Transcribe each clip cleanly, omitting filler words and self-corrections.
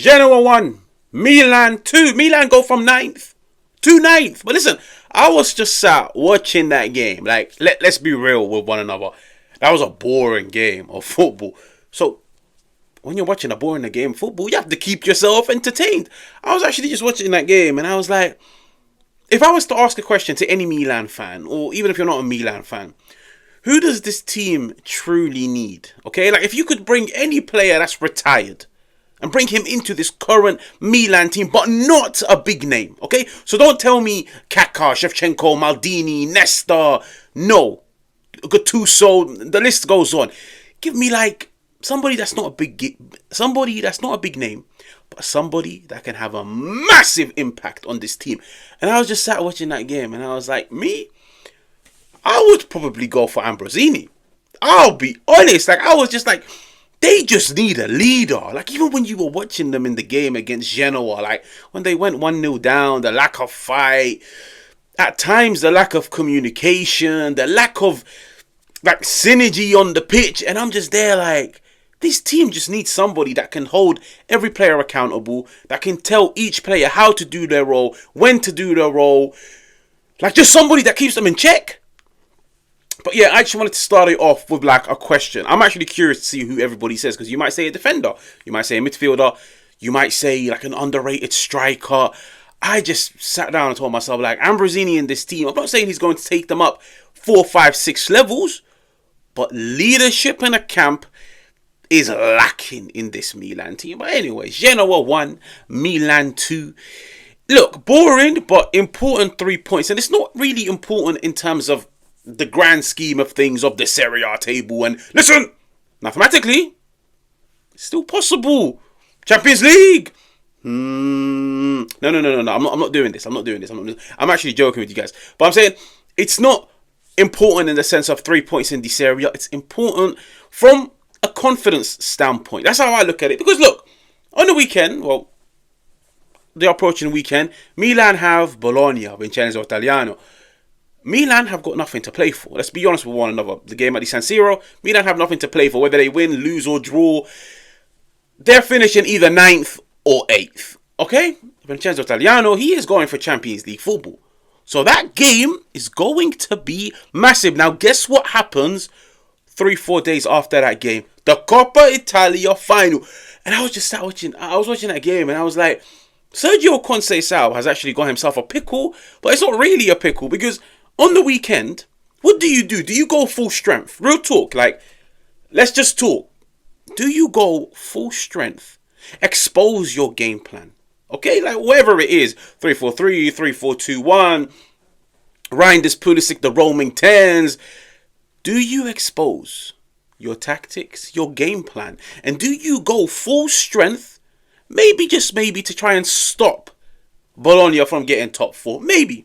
Genoa 1, Milan 2. Milan go from 9th to 9th. But listen, I was just sat watching that game. Like, let's be real with one another. That was a boring game of football. So, when you're watching a boring game of football, you have to keep yourself entertained. I was actually just watching that game and I was like, if I was to ask a question to any Milan fan, or even if you're not a Milan fan, who does this team truly need? Okay, like if you could bring any player that's retired and bring him into this current Milan team, but not a big name, okay? So don't tell me Kaká, Shevchenko, Maldini, Nesta, no. Gattuso, the list goes on. Give me like somebody that's not a big name, but somebody that can have a massive impact on this team. And I was just sat watching that game and I was like, I would probably go for Ambrosini. I'll be honest, like I was just like, they just need a leader. Like, even when you were watching them in the game against Genoa, like, when they went 1-0 down, the lack of fight, at times the lack of communication, the lack of, like, synergy on the pitch. And I'm just there like, this team just needs somebody that can hold every player accountable, that can tell each player how to do their role, when to do their role. Like, just somebody that keeps them in check. But yeah, I actually wanted to start it off with like a question. I'm actually curious to see who everybody says, because you might say a defender, you might say a midfielder, you might say like an underrated striker. I just sat down and told myself, like, Ambrosini in this team, I'm not saying he's going to take them up 4, 5, 6 levels, but leadership in a camp is lacking in this Milan team. But anyways, Genoa 1, Milan 2. Look, boring but important 3 points, and it's not really important in terms of the grand scheme of things of the Serie A table. And listen, mathematically, it's still possible. Champions League. No. I'm not doing this. I'm actually joking with you guys. But I'm saying it's not important in the sense of 3 points in the Serie A. It's important from a confidence standpoint. That's how I look at it. Because look, on the weekend, well, the approaching weekend, Milan have Bologna, Vincenzo Italiano. Milan have got nothing to play for. Let's be honest with one another. The game at the San Siro, Milan have nothing to play for. Whether they win, lose or draw, they're finishing either 9th or 8th. Okay? Vincenzo Italiano, he is going for Champions League football. So that game is going to be massive. Now, guess what happens 3-4 days after that game? The Coppa Italia Final. And I was just sat watching. I was watching that game and I was like, Sérgio Conceição has actually got himself a pickle. But it's not really a pickle, because on the weekend, what do? Do you go full strength? Real talk, like, let's just talk. Do you go full strength? Expose your game plan. Okay, like whatever it is, 3-4-3, 3-4-2-1, Reinders, Pulisic, the roaming 10s. Do you expose your tactics, your game plan? And do you go full strength, maybe, just maybe, to try and stop Bologna from getting top 4? Maybe.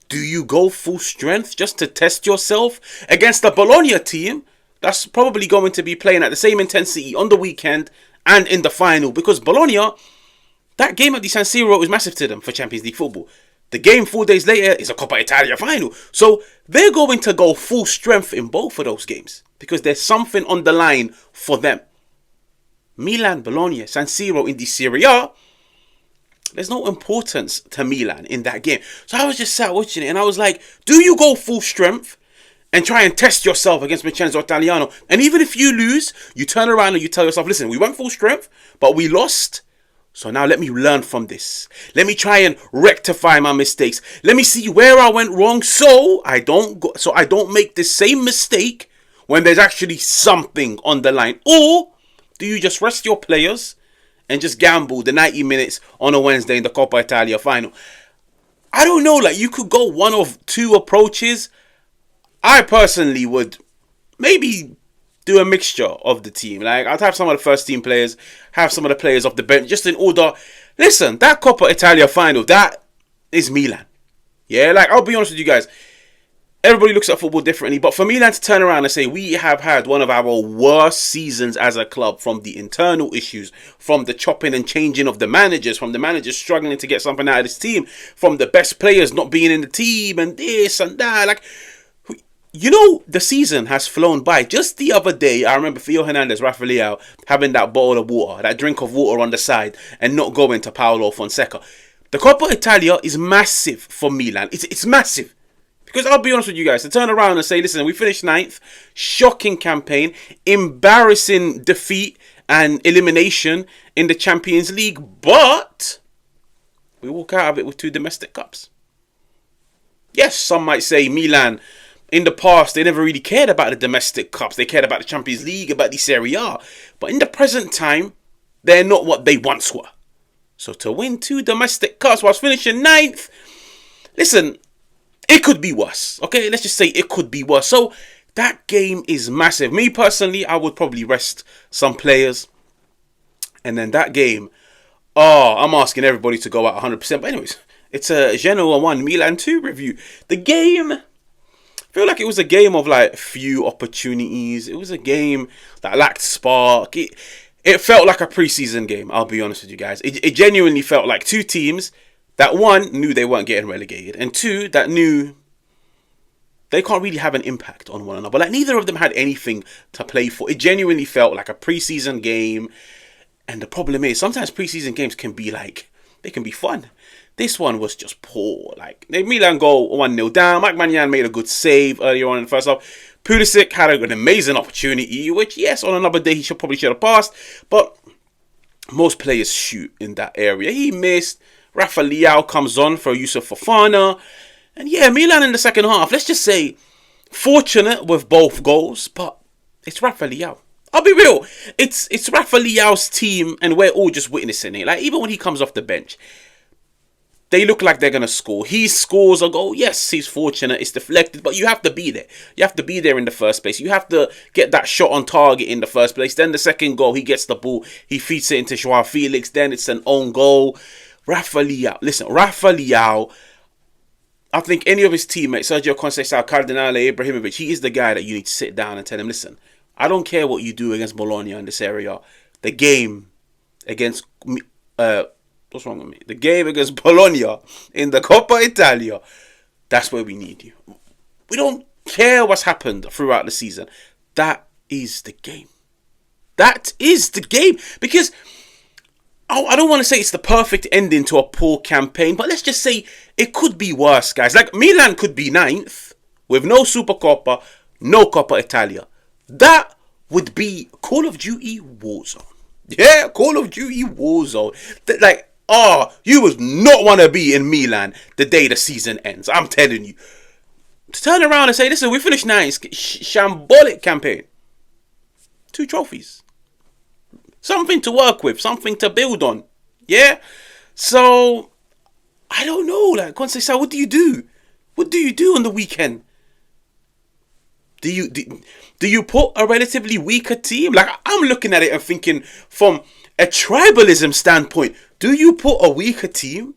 Do you go full strength just to test yourself against the Bologna team that's probably going to be playing at the same intensity on the weekend and in the final? Because Bologna, that game at the San Siro is massive to them for Champions League football. The game 4 days later is a Coppa Italia final. So they're going to go full strength in both of those games because there's something on the line for them. Milan, Bologna, San Siro in the Serie A, there's no importance to Milan in that game. So I was just sat watching it and I was like, do you go full strength and try and test yourself against Vincenzo Italiano? And even if you lose, you turn around and you tell yourself, listen, we went full strength, but we lost. So now let me learn from this. Let me try and rectify my mistakes. Let me see where I went wrong so I don't make the same mistake when there's actually something on the line. Or do you just rest your players and just gamble the 90 minutes on a Wednesday in the Coppa Italia final? I don't know, like, you could go one of two approaches. I personally would maybe do a mixture of the team. Like, I'd have some of the first team players, have some of the players off the bench, just in order. Listen, that Coppa Italia final, that is Milan. Yeah, like, I'll be honest with you guys. Everybody looks at football differently, but for Milan to turn around and say we have had one of our worst seasons as a club, from the internal issues, from the chopping and changing of the managers, from the managers struggling to get something out of this team, from the best players not being in the team and this and that. Like, you know, the season has flown by. Just the other day, I remember Theo Hernandez, Rafa Leao, having that bottle of water, that drink of water on the side, and not going to Paolo Fonseca. The Coppa Italia is massive for Milan. It's massive. Because I'll be honest with you guys, to turn around and say, listen, we finished 9th, shocking campaign, embarrassing defeat and elimination in the Champions League, but we walk out of it with 2 domestic cups. Yes, some might say Milan, in the past, they never really cared about the domestic cups. They cared about the Champions League, about the Serie A. But in the present time, they're not what they once were. So to win 2 domestic cups whilst finishing 9th, listen, it could be worse. Okay, let's just say it could be worse. So that game is massive. Me personally, I would probably rest some players. And then that game, I'm asking everybody to go out 100%. But anyways, it's a Genoa 1, Milan 2 review. The game, I feel like it was a game of like few opportunities. It was a game that lacked spark. It felt like a preseason game, I'll be honest with you guys. It genuinely felt like 2 teams that, 1, knew they weren't getting relegated, and 2, that knew they can't really have an impact on one another. Like, neither of them had anything to play for. It genuinely felt like a preseason game. And the problem is, sometimes preseason games can be like, they can be fun. This one was just poor. Like, Milan go 1-0 down. Mike Maignan made a good save earlier on in the first half. Pulisic had an amazing opportunity, which, yes, on another day, he probably should have passed. But most players shoot in that area. He missed. Rafa Leao comes on for Yusuf Fofana. And yeah, Milan in the second half, let's just say, fortunate with both goals. But it's Rafa Leao. I'll be real. It's Rafa Leao's team, and we're all just witnessing it. Like, even when he comes off the bench, they look like they're going to score. He scores a goal. Yes, he's fortunate. It's deflected, but you have to be there. You have to be there in the first place. You have to get that shot on target in the first place. Then the second goal, he gets the ball. He feeds it into Joao Felix. Then it's an own goal. Rafa Leao. Listen, Rafa Leao, I think any of his teammates, Sérgio Conceição, Cardinale, Ibrahimovic, he is the guy that you need to sit down and tell him, listen, I don't care what you do against Bologna in this area. The game against what's wrong with me? The game against Bologna in the Coppa Italia, that's where we need you. We don't care what's happened throughout the season. That is the game. That is the game. Because I don't want to say it's the perfect ending to a poor campaign, but let's just say it could be worse, guys. Like, Milan could be 9th with no Supercoppa, no Coppa Italia. That would be Call of Duty Warzone. Yeah, Call of Duty Warzone. Like, you would not want to be in Milan the day the season ends. I'm telling you. To turn around and say, listen, we finished 9th. Shambolic campaign. 2 trophies. Something to work with. Something to build on. Yeah? So, I don't know. Like, Conceição, what do you do? What do you do on the weekend? Do you put a relatively weaker team? Like, I'm looking at it and thinking from a tribalism standpoint, do you put a weaker team?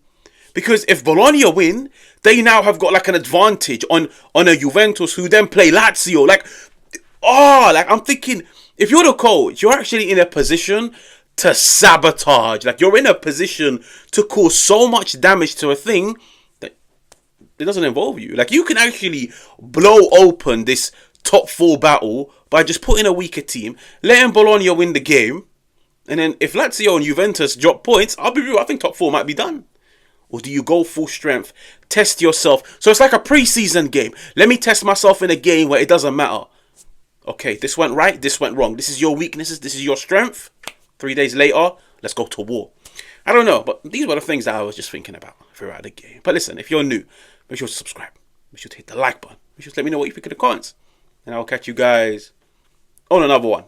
Because if Bologna win, they now have got like an advantage on a Juventus who then play Lazio. Like, I'm thinking, if you're the coach, you're actually in a position to sabotage. Like, you're in a position to cause so much damage to a thing that it doesn't involve you. Like, you can actually blow open this top 4 battle by just putting a weaker team, letting Bologna win the game, and then if Lazio and Juventus drop points, I'll be real, I think top 4 might be done. Or do you go full strength, test yourself? So it's like a preseason game. Let me test myself in a game where it doesn't matter. Okay, this went right, this went wrong. This is your weaknesses, this is your strength. 3 days later, let's go to war. I don't know, but these were the things that I was just thinking about throughout the game. But listen, if you're new, make sure to subscribe. Make sure to hit the like button. Make sure to let me know what you think in the comments. And I'll catch you guys on another one.